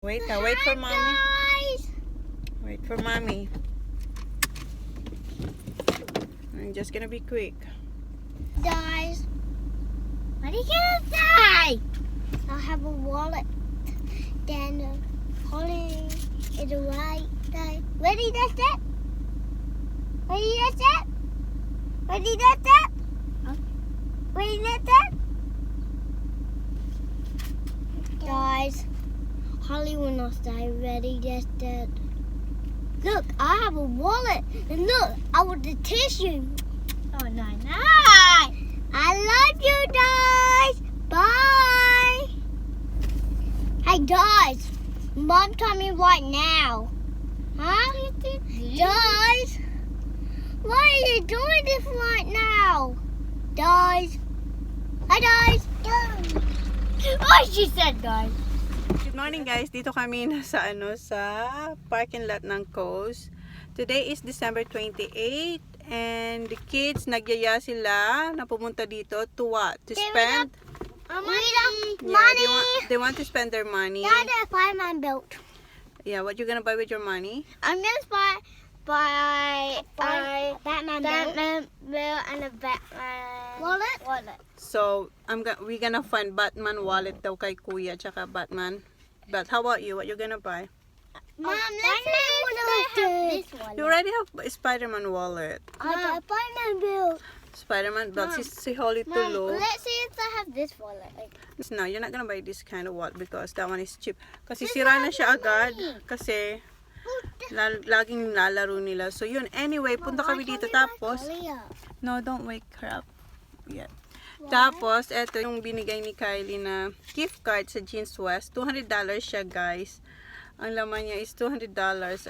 Wait for mommy. Guys! Wait for mommy. I'm just gonna be quick. Guys! What are you gonna say? I have a wallet. Then holding it right there. Ready, that's it? Ready, that's it? Ready, that's it? Ready, that's it? Guys, Holly will not say ready, that's it. Look, I have a wallet. And look, I want the tissue. Oh, no. I love you guys. Bye. Hey, guys. Mom told me right now. Huh? Guys, why are you doing this right now? Guys. Hi, guys. Oh, she said, guys. Good morning guys. Dito kami sa parking lot ng Coast. Today is December 28 and the kids nagyaya sila na pumunta dito to what? To spend Money. They want to spend their money. Dad, a fireman built. Yeah, what you gonna buy with your money? I'm gonna buy Batman bill and a Batman wallet. So, we're gonna find Batman wallet daw kay Kuya tsaka Batman. But how about you? What you gonna buy? Mom, let's have this wallet. You already have Spider-Man wallet. I got Batman bill. Spider-Man, but si Holly tulo. Let's see if I have this wallet. No, you're not gonna buy this kind of wallet because that one is cheap. Kasi sira na siya agad. Kasi laging lalaro nila. So yun, anyway, punta kami dito tapos. No, don't wake her up yet. Tapos, eto yung binigay ni Kylie na gift card sa Jeans West. $200 siya, guys. Ang laman niya is $200.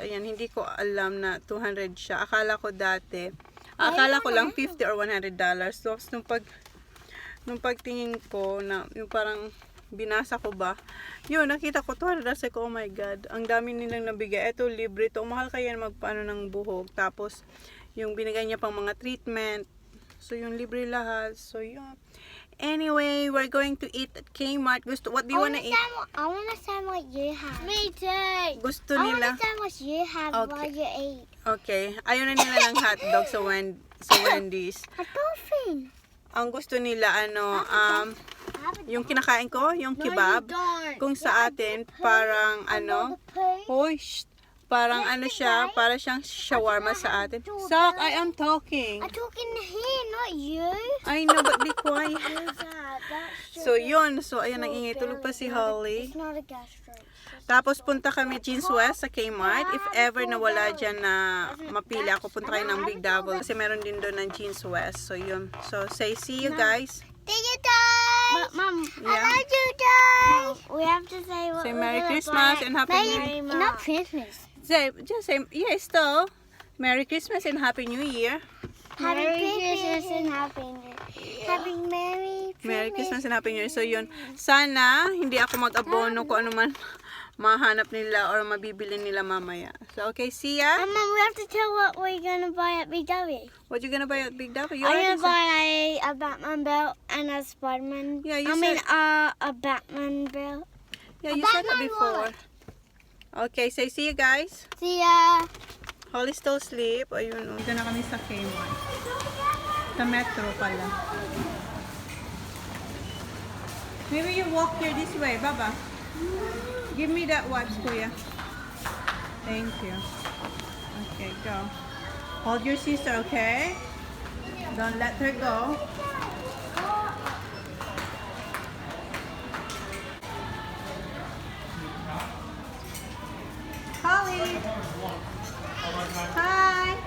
Ayan, hindi ko alam na 200 siya. Akala ko lang $50 or $100. So, nung pagtingin ko na yung parang binasa ko ba, yun, nakita ko $200. Ko, oh my God, ang dami nilang nabigay. Eto, libre to. Mahal kaya magpaano ng buhok. Tapos, yung binigay niya pang mga treatment. So, yung libre lahat. So, yun. Anyway, we're going to eat at Kmart. What do you wanna eat? I wanna say what you have. Me too. Gusto I nila. wanna say what you have while you eat. Okay. Ayaw na nila ng hotdog sa Wendy's. A dolphin. Ang gusto nila, yung kinakain ko, yung kebab. Kung sa atin, parang hoy, parang siya, para siyang shawarma sa atin. Sak, I am talking. I'm talking to him, not you. I know, but be quiet. So, yun. So, ayan, nangingay. Tulog pa si Holly. It's not a gastric. Tapos, punta kami Jeans West sa Kmart. If ever nawala dyan na mapili ako, punta kayo ng Big Double. Kasi meron din doon ng Jeans West. So, yun. So, say see you guys. See you guys. Mom, I love you guys. We have to say what Say Merry Christmas and Happy New Year. Not Christmas. Just say, yes, though. Merry Christmas and Happy New Year. Happy Christmas and Happy New Year. Merry Christmas and Happy New Year. So, yun. Sana, hindi ako mag-abono kung ano man mahanap nila or mabibili nila mamaya. So, okay, see ya. Mom, we have to tell what we're gonna buy at Big W. What you gonna buy at Big W? I'm gonna buy a Batman belt and a Spider-Man. Yeah, you said a Batman belt. Yeah, you said that before. Okay, say see you guys. See ya. Holly still asleep. Ayun, dito na kami sa Kmart. Sa Metro pala. Maybe you walk here this way, Baba. Give me that watch, Kuya. Thank you. Okay, go. Hold your sister, okay? Don't let her go. Holly! Hi!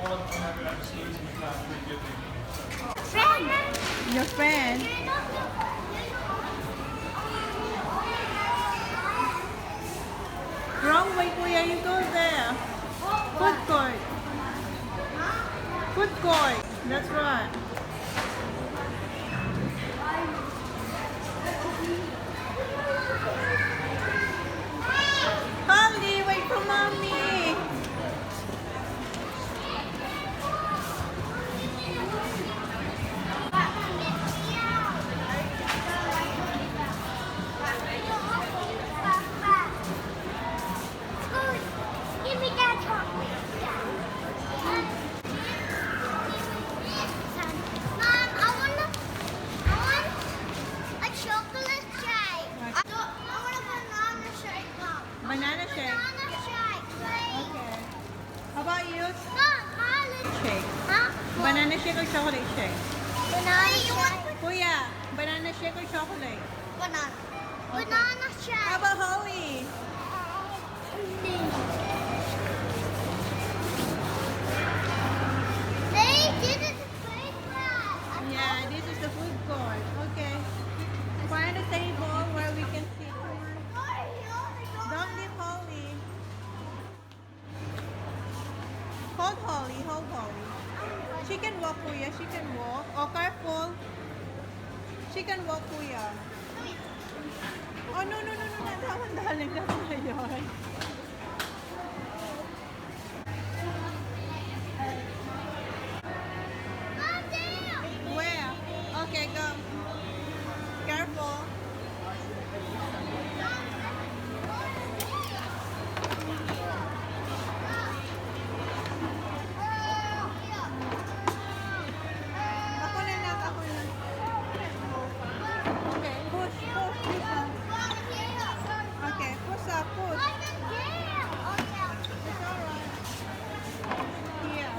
Friend. Your friend? Wrong way, Kuya. You go there. Food court. Food court. That's right. Holly, wait for mommy. Banana shake. Banana shake, please. Okay. How about you? Mom, Shake. Huh? Banana shake or chocolate shake? Banana shake. Kuya, banana shake or chocolate? Banana. Okay. Banana shake. How about Holly? Hey, this is the playground. Yeah, this is the food court. Okay. Find a table where we can sit. Don't leave Holly. Hold Holly, hold Holly. She can walk, Kuya. She can walk. Oh, careful. She can walk, Kuya. Oh, no, no, no, no. Dahan-dahan lang ngayon. Where? Okay, go. Careful. Ako na lang, ako na. Okay, push, push, this one. Okay, push up, push. It's alright. Here.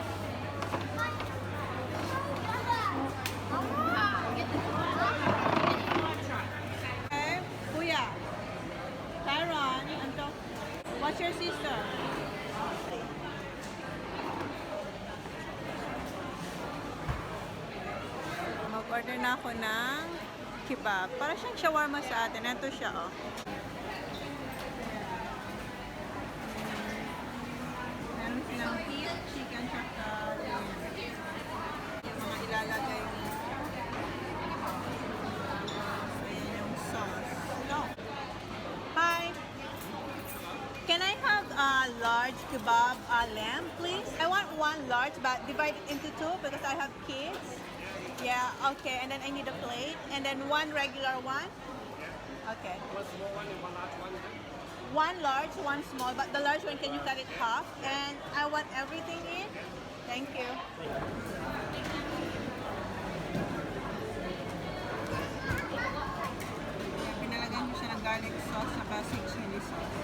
Okay, Kuya. Tyron, Anto. What's your sister? Mag-order na ako ng kebab. Para siyang shawarma sa atin. Ito siya, oh. Meron silang beef, chicken, tsaka yung mga ilalagay mo. Ayan yung sauce. No. Hi! Can I have a large kebab lamb, please? I want one large, but divide it into two because I have kids. Yeah, okay. And then I need a plate. And then one regular one. Okay. One small one and one large one. One large, one small. But the large one, can you cut it half? And I want everything in. Thank you. Yeah, pinalagyan ko siya ng garlic sauce saka sweet chili sauce.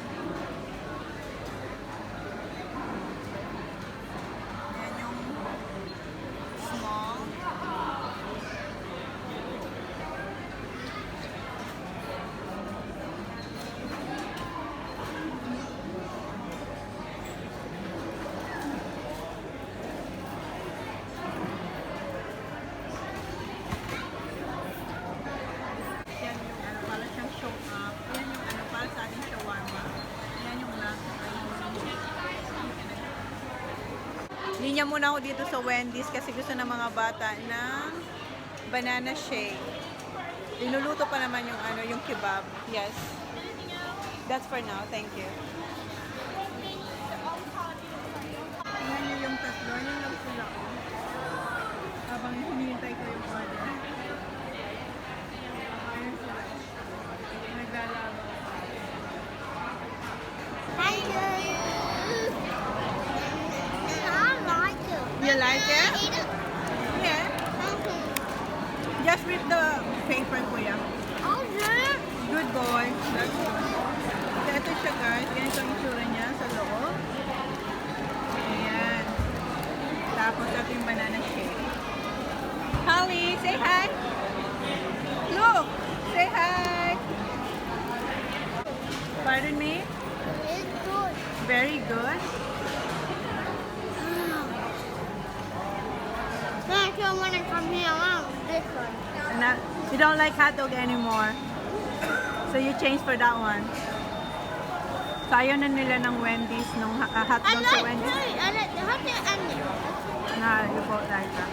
Yan yung small. Yan yung ano, para siyang show up. Yan yung ano, para sa ating shawarma. Yan yung lasa. Linya muna ako dito sa Wendy's kasi gusto ng mga bata ng banana shake. Linuluto pa naman yung ano, yung kebab. Yes. That's for now. Thank you. Tingnan niyo yung tatlo. Yan lang sila. Habang hinihintay ko yung order. Ayun sila. Naglalaban. Thank you. I like it. You like it? Eat it. Yeah. Just read the paper, kuya. Oh, yeah. Good boy. That's good. So, ito siya, guys. Ganito ang itsura niya sa loob. Ayan. Tapos, ito yung banana shake. Holly, say hi. Look. Say hi. Pardon me? It's good. Very good. Next one when I come here, I want this one. Na, you don't like hot dog anymore. So, you change for that one. So, ayaw na nila ng Wendy's, nung hot I dog sa like Wendy's. this. I like the hot dog and this. Na, you both like that.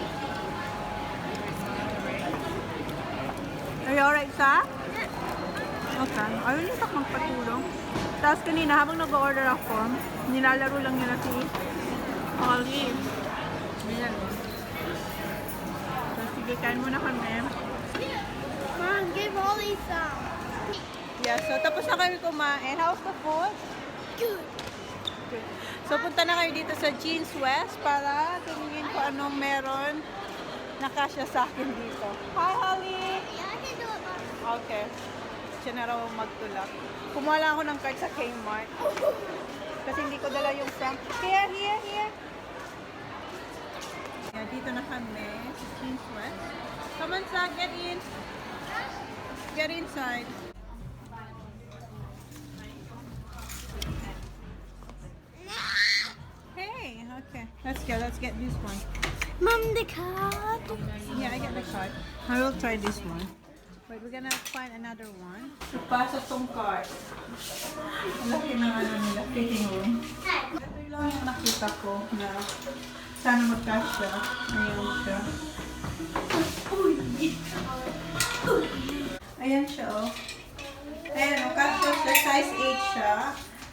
Are you alright, sa? Okay. Ayaw nito magpatulong. Tapos kanina, habang nag-order ako, nilalaro lang nila si Holly. Ayan. So, sige, kain muna kami. Mom, give Ollie some. Yeah, so tapos na kami kumain. How's the food? Good. Good. So, punta na kayo dito sa Jeans West para tingin ko anong meron na kasya sa akin dito. Hi, Holly! Yeah, I can do it, Mom. Okay. siya na raw magtulak. Kumuha lang ako ng card sa Kmart. Kasi hindi ko dala yung frank. Here. Yeah, dito na kami sa Jeans West. Come on, Zach, get in. Get inside. Hey, okay. Let's go. Let's get this one. Mom, the card. Yeah, I get the card. I will try this one. Wait, we're gonna find another one. Pasok tong card. Ang laki ng ano nila, fitting room. Ito lang yung nakita ko na sana magkasya. Ayan siya. Ayan siya, oh. Ayan, oh, kasya siya. Size 8 siya.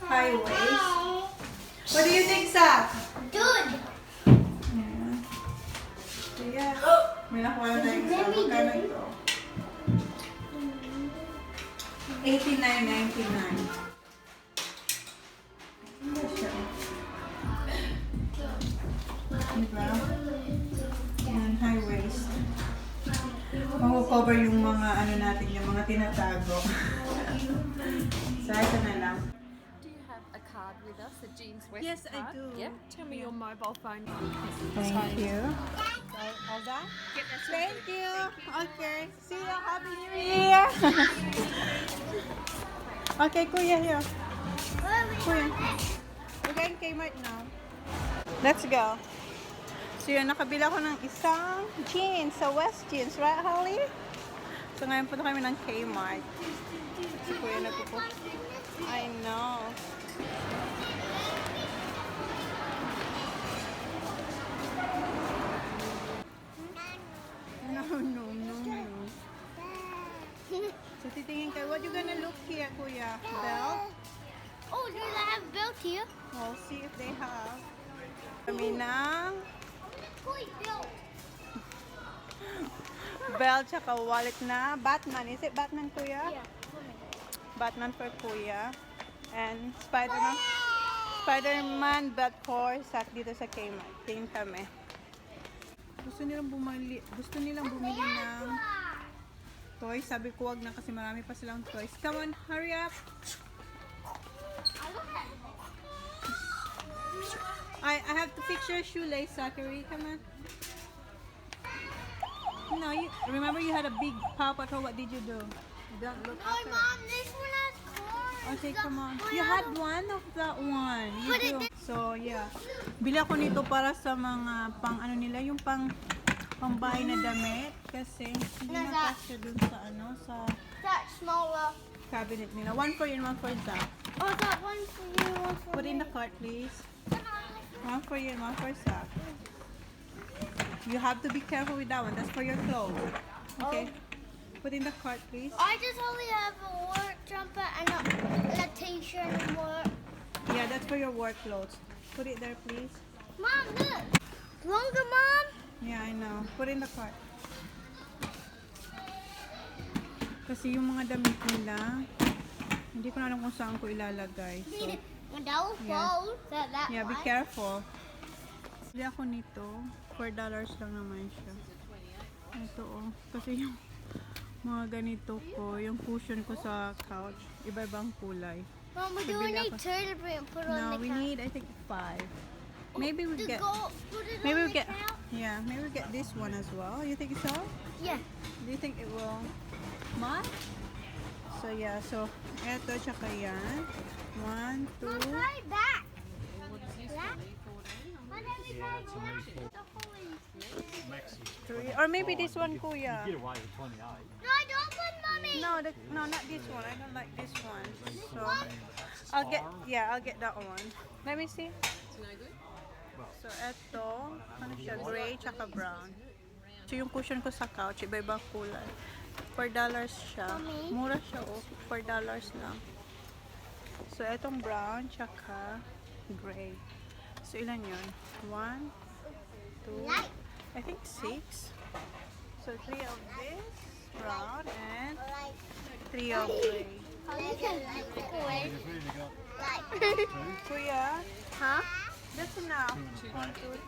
High waist. What do you think, Zach? Good. Ayan. So, yeah. May nakuha na tayong isa. Magkano ito? $89.99. Ano siya? Diba? Ayan, high waist. Mag-cover yung mga ano natin, yung mga tinatago. So, ito na lang. Do you have a card with us, a Jeans West Yes, I card? do. Yep. Tell me your mobile phone. Thank you. All done? Thank you. Okay. See you. Happy New Year. Okay, Kuya, here. Kuya. We're going Kmart now. Let's go. So yun, nakabila ko ng isang jeans sa West Jeans. Right, Holly? So ngayon punta kami ng Kmart. Si Kuya nagpupo. I know. No. So titingin kayo, what you gonna look here, Kuya? Belt? Oh, do they have belt here? We'll see if they have. Kami ng Toy belt. belt tsaka wallet na Batman. Is it Batman, Kuya? Yeah. Batman for Kuya. And Spider-Man belt for Zach dito sa Kmart. Tingin kami. Gusto nilang bumili ng toys. Sabi ko wag na kasi marami pa silang toys. Come on, hurry up. I have to fix your shoelace, Zachary. Come on. No, remember you had a big Paw Patrol. What did you do? You don't look No, after it. Mom, this one has corns. Okay, come on. You had one of that one. You Put it do. So, yeah. Bili ako nito para sa mga pang ano nila, yung pangbahay na damit. Kasi hindi Ano na that? kasya dun sa ano, sa That smaller. cabinet nila. One for you and one for Zach. Oh, that one for you, one for Put in me. the cart, please. One for you and one for Zach. You have to be careful with that one. That's for your clothes. Okay. Put in the cart, please. I just only have a work jumper and a t-shirt and work. Yeah, that's for your work clothes. Put it there, please. Mom, look. Longer, Mom? Yeah, I know. Put in the cart. Kasi yung mga damit nila, hindi ko na alam kung saan ko ilalagay. So, When that will fall, that yeah, be one. careful. Bili ako nito. $4 lang naman siya. Ito oh. Kasi yung mga ganito ko, yung cushion ko sa couch, iba-ibang kulay. Mom, we do Bili need ako. two to put on No, the we couch. need, I think, 5. Maybe we To get, go, put it maybe we on the get, couch? yeah, maybe we get this one as well. You think so? Yeah. Do you think it will match? So yeah, so eto tsaka yan. 1, 2, Mom, try that. What is this That? for? 14? Why don't we try that? 3, or maybe this one, Kuya. Get away with 28. No, I don't want Mommy. No, not this one. I don't like this one. So I'll get that one. Let me see. It's no good. So eto, ano siya, gray tsaka brown. So yung cushion ko sa couch, iba-ibang kulay. $4 siya. Mura siya, oh. $4 lang. So etong brown tsaka gray. So ilan yun? 1, 2, Light. I think 6. So 3 of this brown and 3 of gray. Kuya, Huh? that's enough. 1, 2, 3.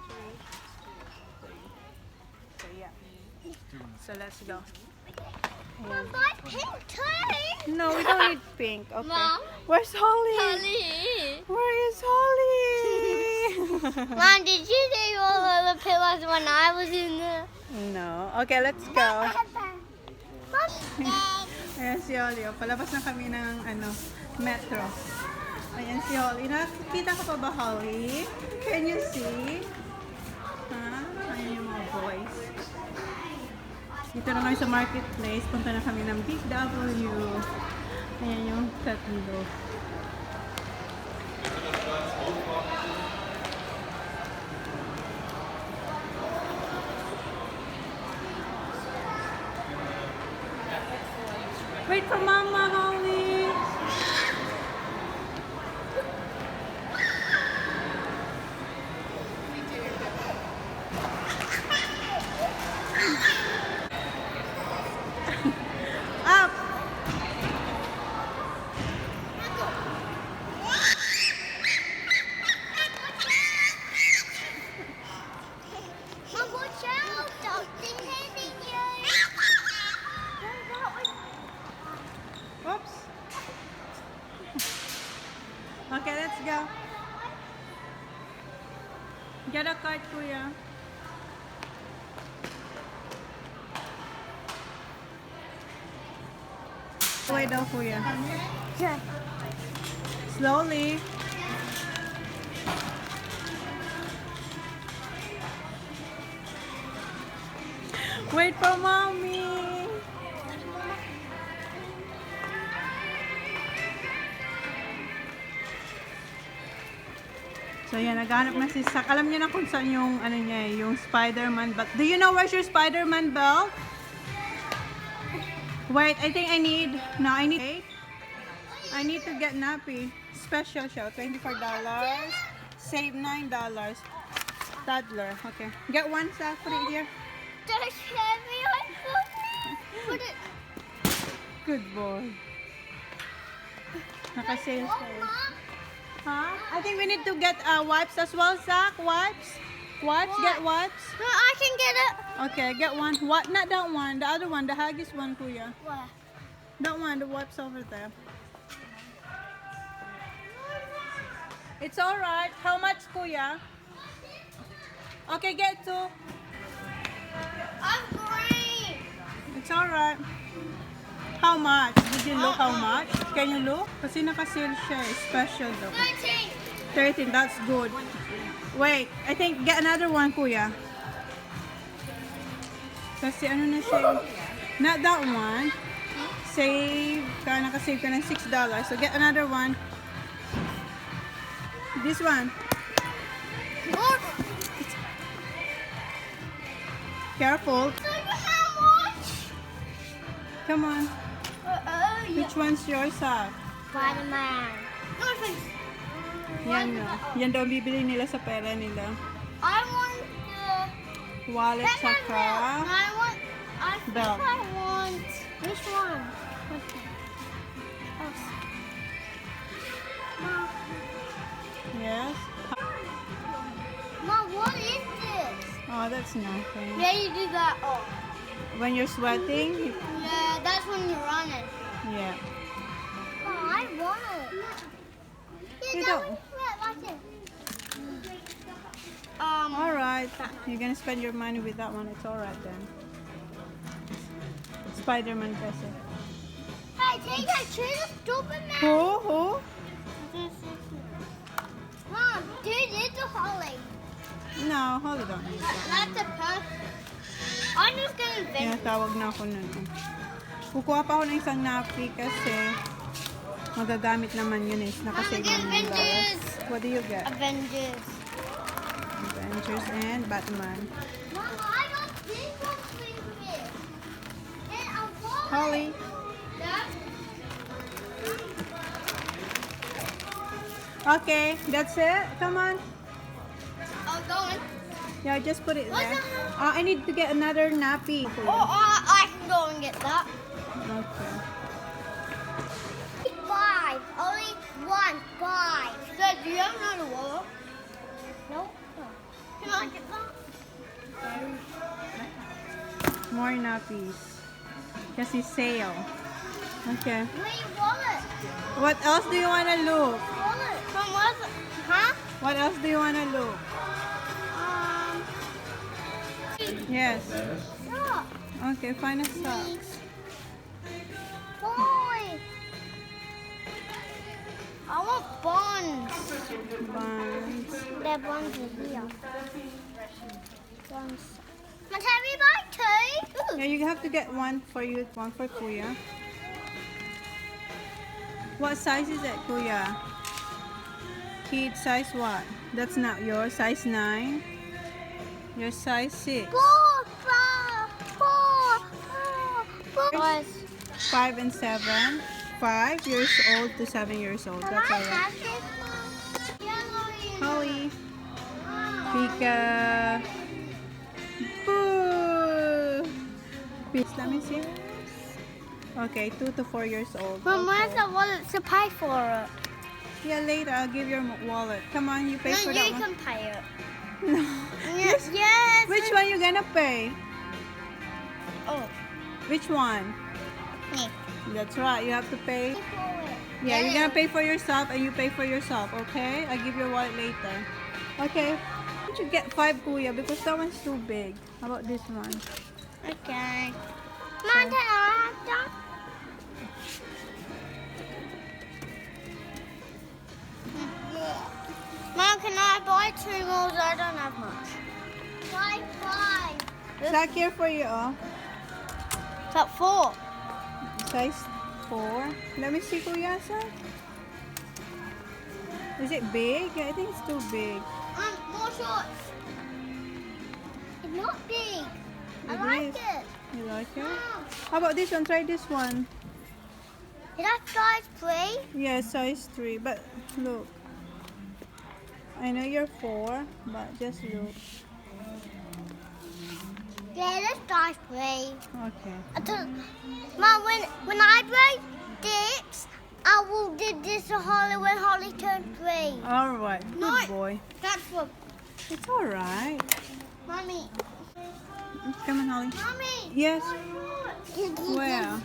So yeah. So let's go. Mom, buy pink too. No, we don't need pink. Okay. Mom. Where's Holly? Holly. Where is Holly? Mom, did you take all of the pillows when I was in there? No. Okay, let's go. Mom, Ayan si Holly. Oh. Palabas na kami ng metro. Ayan si Holly. Nakikita ka pa ba, Holly? Can you see? Ha? Ayan yung mga boys. Dito na kami sa marketplace. Punta na kami ng Big W. Ayan yung tatlo. Wait for Mama, Holly. Up. Mom, watch out. Something hitting you. Oops. Okay, let's go. Get a cart, Kuya. Wait daw, Kuya. Slowly. Wait for Mommy. So yan, naghanap na si Sak. Alam niya na kung saan yung niya, yung Spider-Man belt. Do you know where's your Spider-Man belt? Wait, I think I need to get nappy. Special siya, $24. Save $9. Toddler, okay. Get one, Sak, put it here. That's heavy. I put it. Good boy. Nakasale siya. Huh? I think we need to get wipes as well, Zach. Wipes? Wipes? Get wipes? No, I can get it. Okay, get one. What? Not that one. The other one. The Haggis one, Kuya. Where? That one. The wipes over there. It's alright. How much, Kuya? Okay, get two. I'm green. It's alright. How much? Did you look how much? Can you look? Kasi nakasale siya. Special though. 13. 13, that's good. Wait, I think get another one, Kuya. Kasi ano na siya. Not that one. Save ka, nakasave ka ng $6. So get another one. This one. Look. Careful. How much? Come on. Yeah. Which one's yours, ah? Spider-Man. Yan no. Yan daw bibili nila sa pera nila. I want the Wallet saka I belt. think I want which one? Mom, Yes. Mom, what is this? Oh, that's nothing. Yeah, you do that. Oh, When you're sweating, yeah, that's when you're running. yeah. Oh, I want it. You Yeah, don't. watch it. Alright. You're gonna spend your money with that one. It's alright then. Spider-Man kasi. Hey, take that tree, stupid man. Who? Mom, dude, it's a Holly. No, hold on. That's a puff. I'm just gonna Yeah, invent. tawag na ako nun. Kukuha pa ako ng isang napi kasi magagamit naman yun eh. Nakasave Mama, get naman yung Avengers. dollars. What do you get? Avengers. Avengers and Batman. Mama, I got this one for you. And a wallet. Holly. Dad? Okay, that's it. Come on. I'm going. Yeah, just put it What's there. the- I need to get another nappy. Oh, I can go and get that. Okay. 5. Only 1. 5. Dad, do you have another wallet? No. Can I get that? More nappies. Kasi sale. Okay. Wait, wallet. What else do you want to look? Wallet. From what? Huh? What else do you want to look? Yes. Look. Okay, find a socks. Boy. I want buns. Buns. Their buns are here. Buns. Can we buy two? Yeah, you have to get one for you, one for Kuya. What size is it, Kuya? Kid size what? That's not yours. Size 9. Your size 6. 4. Guys, 5 and 7. 5 years old to 7 years old. can That's I alright. have this one? Holly. Pika. Boo. Let me see. Okay, 2 to 4 years old. Mom, where's Okay. the wallet to pay for it? Yeah, later I'll give your wallet. Come on, you pay No, for you that one. can pay it. No. Yes. Yes. Which one you gonna pay? Oh, Which one? me. That's right. You have to pay. Pay for it. Yeah, you're gonna pay for yourself and you pay for yourself. Okay? I'll give your wallet later. Okay. Why don't you get 5, Kuya? Because that one's too big. How about this one? Okay. Mom, can I have that? Mom, can I buy 2 more? I don't have much. Buy 5. Zach, here for you. Oh. Is that 4? Size 4. Let me see, Kuya. Zach. Is it big? I think it's too big. More shorts. It's not big. I It like is. it. You like it? Mom, How about this one? Try this one. is that size 3? Yeah, size 3. But look. I know you're 4, but just look. Yeah, that's size 3. Okay. Mom, when I break this, I will do this to Holly when Holly turns 3. Alright. Good No. boy. That's for It's alright. Mommy. Come on, Holly. Mommy. Yes. Where? Where?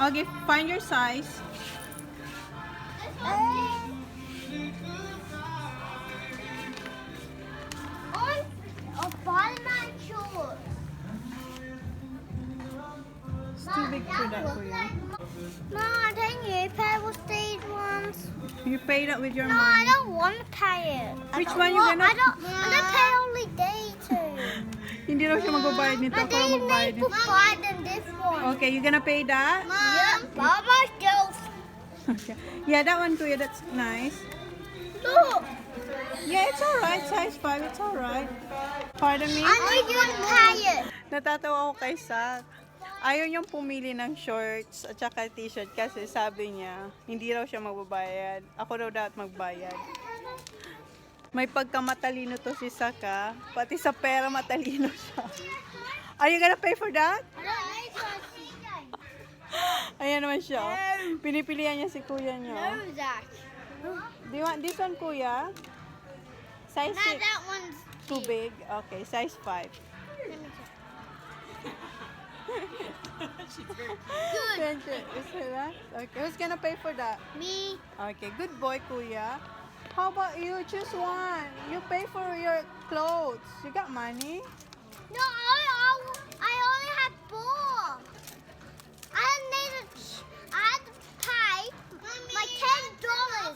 Okay, find your size. A Spider-Man short. It's too big for that for you. Mom, can you pay with these ones? You paid it with your No, I money. don't want to pay it. Which one you gonna- I don't pay only these two. Hindi raw siya magbabayad nito. But Ako lang they magbayad need nito. to buy them this one. Okay, you gonna pay that? Mom, buy myself. Okay. Yeah, that one, Kuya. That's nice. Look, Yeah, it's alright. Size 5. It's alright. Pardon me? I need you to pay it. Natatawa ako kay Sak. Ayaw niyang pumili ng shorts at saka t-shirt kasi sabi niya, hindi raw siya magbabayad. Ako raw dapat magbayad. May pagkamatalino to si Saka. Pati sa pera matalino siya. Are you gonna pay for that? Ayan naman siya. Oh. Pinipilian niya si kuya niya. Oh. No, Zach. Do you want this one, kuya? Size No, 6. that one's Too big? Okay, size 5. good. Is that? Okay, who's gonna pay for that? Me. Okay, good boy, kuya. How about you? Choose one. You pay for your clothes. You got money? No, I only have 4. I had to pay my $10. I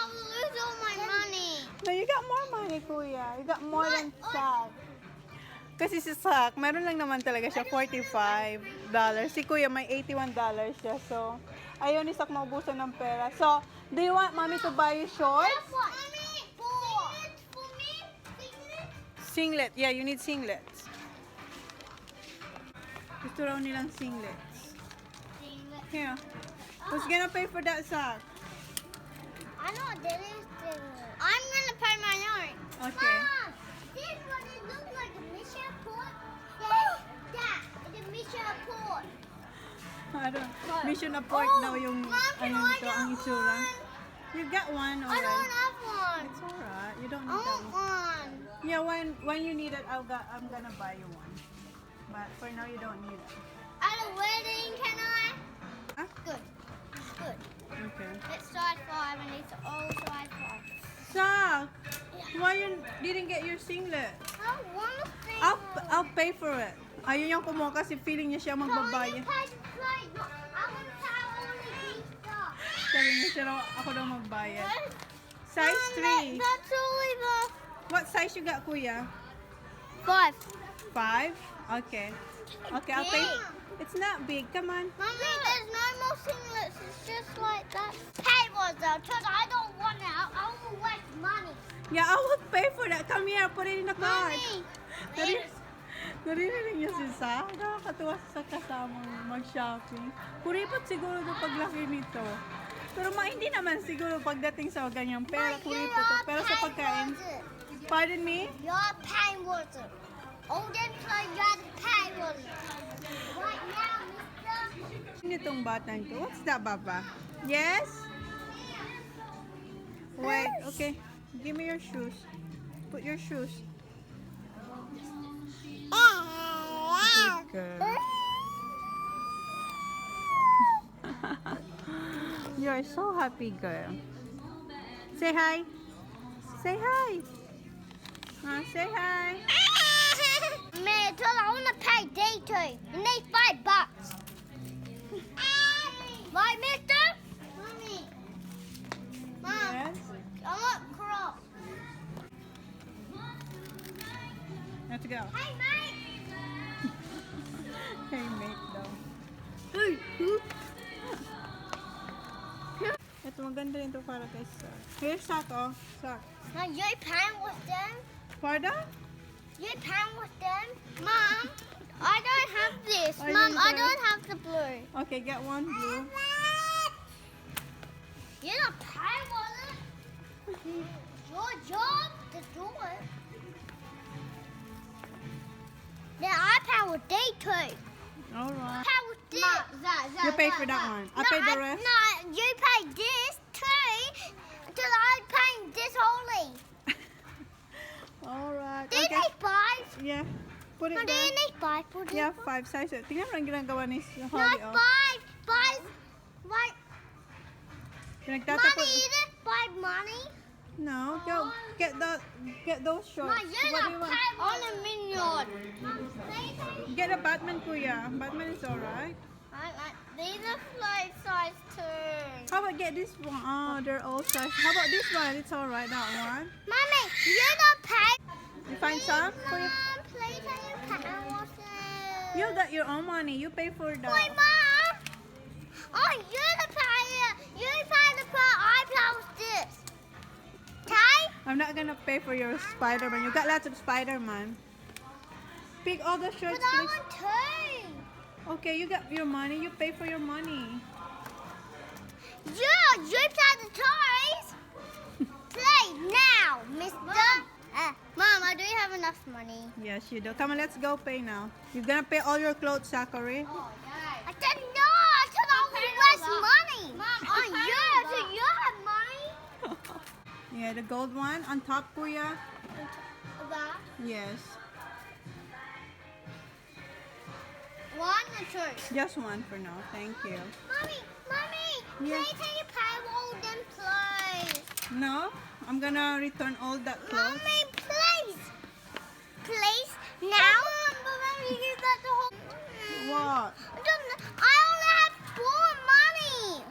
will lose all my money. No, you got more money, kuya. You got more than Sak. Kasi si Sak, meron lang naman talaga siya $45. Si kuya may $81 siya. So, ayaw ni Sak maubusan ng pera. So, do you want mommy to buy you shorts? Mommy, 4. For me, Singlet. Yeah, you need singlets. Gusto raw nilang singlets. Here. Who's gonna pay for that, Sak? I know this is I'm gonna pay my own. Okay. Mom, this one it looks like a mission port. That is a mission port. Mission na pork daw yung Mom, can ano I nito, get ang itsura. one? You get one I already. don't have one. It's alright. You don't I need that want one. one. Yeah, when you need it, I'm gonna buy you one. But for now, you don't need it. At a wedding, can I? Huh? Good. Good. Okay. It's size 5 and it's all size 5. So, why you didn't get your singlet? I want to say I'll pay for it. Ayun yung kumuha kasi feeling niya siya magbabayad. I want to try all of these stuff. Sabi niya siya raw, ako daw magbayad. Size 3. That's only the What size you got, kuya? 5. 5? Okay. Okay, I'll pay. It's not big. Come on. Mommy, there's no more singlets. It's just like that. Pay was out because I don't want it. I will waste money. Yeah, I will pay for that. Come here, put it in the card. Mommy, Narinig niyo si Sa? Nakakatuwa sa kasamang mag-shopping. Kuripot siguro do paglaki nito. Pero hindi naman siguro pagdating sa ganyang pera, kuripot to. Pero sa pagkain, pardon me? You're paying water. All them play you're paying water. Right now, mister. Nitong batang to. What's that, Baba? Yes? Wait, okay. Give me your shoes. Put your shoes. Good girl. You're so happy, girl. Say hi. Say hi. Say hi. Man, tell I want to pay day too. You need $5. Right, mister? Mommy. Mom, Yes. I want crop. Let's go. Hey, mate. Hey, mate daw. Ito, maganda rin ito para kay Sa. Here's Sak, oh. Sak. Now, you paying with them? Pardon? You paying with them? Mom, I don't have this. I Mom, I don't don't have the blue. Okay, get one blue. You're not paying with it. Your job to do it. Then I pay with day too. Alright. Pay with this. You pay for that one. I pay the rest. No, you pay this too. Till I pay this only. Alright. Do you Okay. need 5? Yeah. Put No, it do you there. need 5? Put it Yeah, 5 sizes. Tingnan mo ang ginagawa ni No, Holly, oh. 5. 5. Right. Pinagtatapos. Mommy, you didn't buy money? No, go get those shorts. Ma, you're What do not you want? paying on a million. Mom, Get a Batman, kuya. Batman is alright. these are like size 2. How about get this one? Oh, they're all size. How about this one? It's alright, that one. Mommy, you're not paying. You find some? Kuya? Mom, please, can you pay us? You got your own money. You pay for that. Wait, Mom. Oh, you're the payer. You pay the part. I pay with this. Okay? I'm not gonna pay for your Spider-Man. You got lots of Spider-Man. Pick all the shirts, But I please. want 2. Okay, you got your money. You pay for your money. You pay the toys. Play now, mister. Mom, I do have enough money. Yes, you do. Come on, let's go pay now. You're gonna pay all your clothes, Zachary. I said no. I said I only waste money. Mom, on you. So you have money. Yeah, the gold one on top, kuya. That. Yes, 1 and 2. just one for now. Thank you. Mommy, Yeah. please can you pay all them clothes? No, I'm gonna return all that clothes. Mommy, please. Please, now. You got the whole... What? I only have 4 money.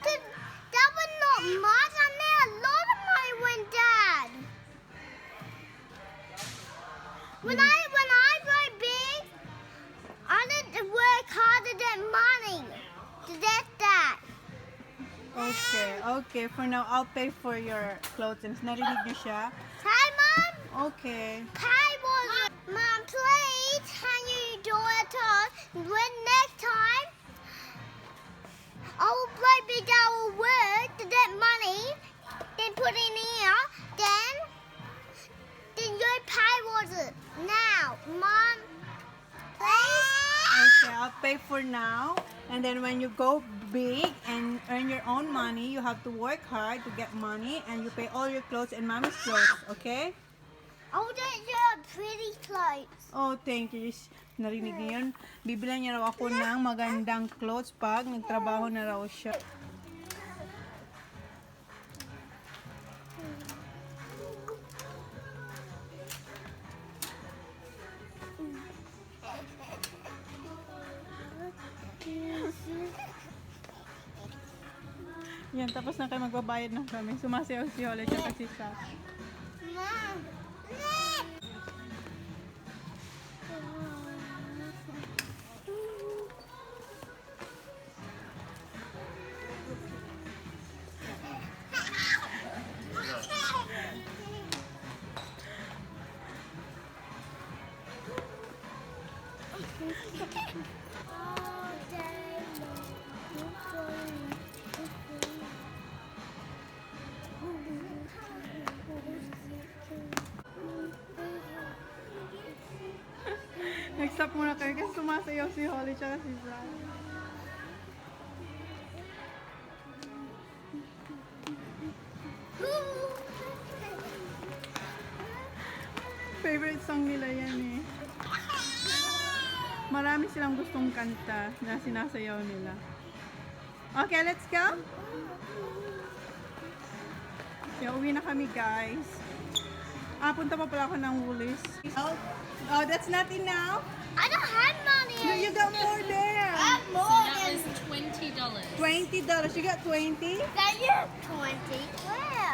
That was not much. I made a lot of money when Dad. When I grow big, I need to work harder than money to get that. Okay. For now, I'll pay for your clothes. Narinig niyo siya? Hey, Mom. Okay. Pay was Mom, please, can you do it to us? When next time, I will play big our work to get money, then put in here, then you pay was it. Now, Mom, please. Okay, I'll pay for now. And then when you go big and earn your own money, you have to work hard to get money and you pay all your clothes and mommy's clothes, okay? Oh, that's pretty clothes. Oh, thank you. Narinig niyo yun? Bibilan niya raw ako ng magandang clothes pag nagtrabaho na raw siya. Yan, tapos na kayo magbabayad na kami. Sumasayaw si Holly at si Sa. Mom. All day Nag-stop muna kayo kasi sumasayaw si Holly at si Sa. Favorite song nila yan eh. Marami silang gustong kanta na sinasayaw nila. Okay, let's go! So, uwi na kami guys. Punta pa pala ako ng Woolies. Oh, that's not enough. I don't have money. No, you got more there. I have So more that than was $20. $20. You got 20? that. You have 20. Where?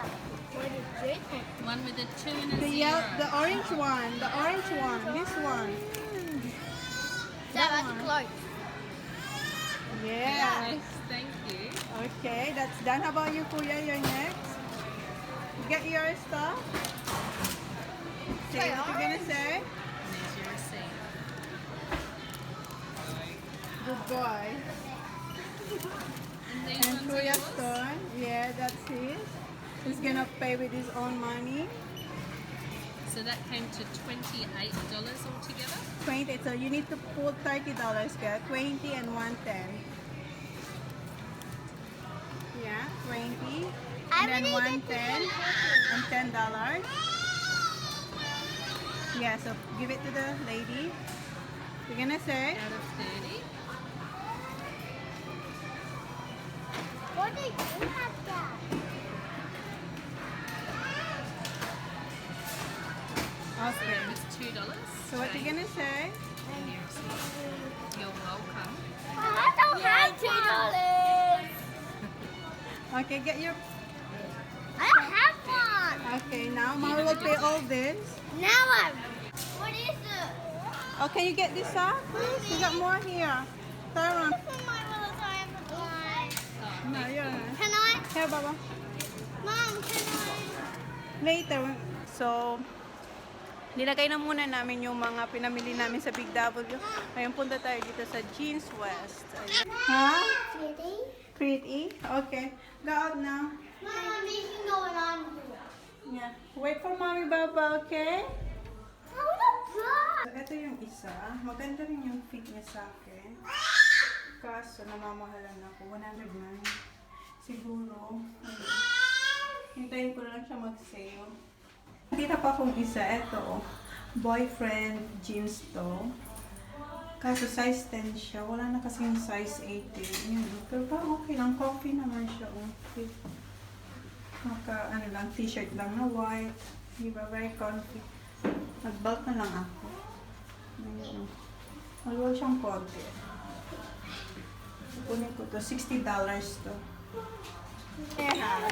What is it? One with a 2 and a The 0. the orange one. The orange one. This one. That was close. Yes. Thank you. Okay, that's done. How about you, Kuya? You're next. Get your stuff. Say what you're gonna say. There's your receipt. Good boy. And these And ones are Kuya's yours? turn. Yeah, that's his. He's gonna pay with his own money. So that came to $28 altogether. 20. So you need to put $30, kaya 20 and 110. Yeah, 20. And then 110 and $10. Yeah, so give it to the lady. You're gonna say, Out of 30. What did you have that? okay. It was $2. So what you gonna say? And your receipt. You're welcome. I don't have $2. Okay, get your. I don't have one. Okay, now Mama will pay all this. Now I'm. What is it? Okay, you get this up? You got more here. Turn around. This is my little time. No, you're not. Can I? Here, Baba. Mom, can I? Later. So, nilagay na muna namin yung mga pinamili namin sa Big W. Ngayon punta tayo dito sa Jeans West. Ayan. Ha? Kitty? Pretty? Okay. Go out now. Mom, you can go on. Yeah. Wait for Mommy, Baba, okay? I want to So, ito yung isa. Maganda rin yung fit niya sa akin. Kaso, namamahalan ako. 109. Siguro. Ayun. Hintayin ko na lang siya mag-sale. Nakita pa akong isa. Ito. Boyfriend jeans to. Kaso size 10 siya. Wala na kasing size 18. Yun. Pero parang okay lang. Coffee naman siya. Fit. Ano lang. T-shirt lang na white. Diba? Very comfy. Nag-bulk na lang ako. Ayun. Maluwa siyang konti. Kunin ko to. $60 to. Yeah.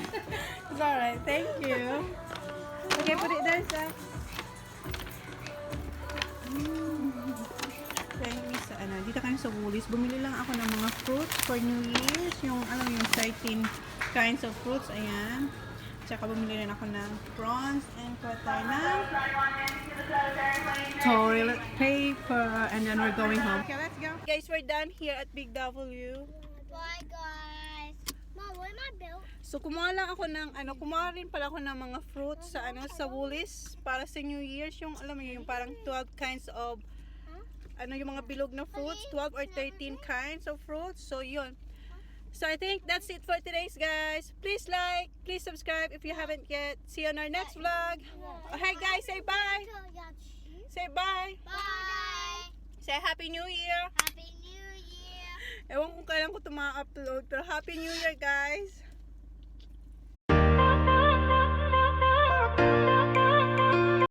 It's alright. Thank you. Okay, put it there, Zach. Thank you sa dito kami sa Woolies. Bumili lang ako ng mga fruits for New Year's. Yung, yung 13 kinds of fruits. Ayan. Tsaka bumili rin ako ng prawns and kuha tayo ng toilet paper. And then we're going home. Okay, let's go. Guys, we're done here at Big W. Bye, guys. Mom, where's my belt? So, kumuha lang ako ng, kumuha rin pala ako ng mga fruits sa, sa Woolies para sa New Year's. Yung, alam mo yung parang 12 kinds of, ano yung mga bilog na fruits, 12 or 13 kinds of fruits. So yun. So I think that's it for today's, guys. Please like, please subscribe if you haven't yet. See you on our next vlog. Oh, hey guys, say bye. Say bye. Bye! Say Happy New Year. Happy New Year! Ewan kung kailan ko ito ma-upload, pero Happy New Year, guys.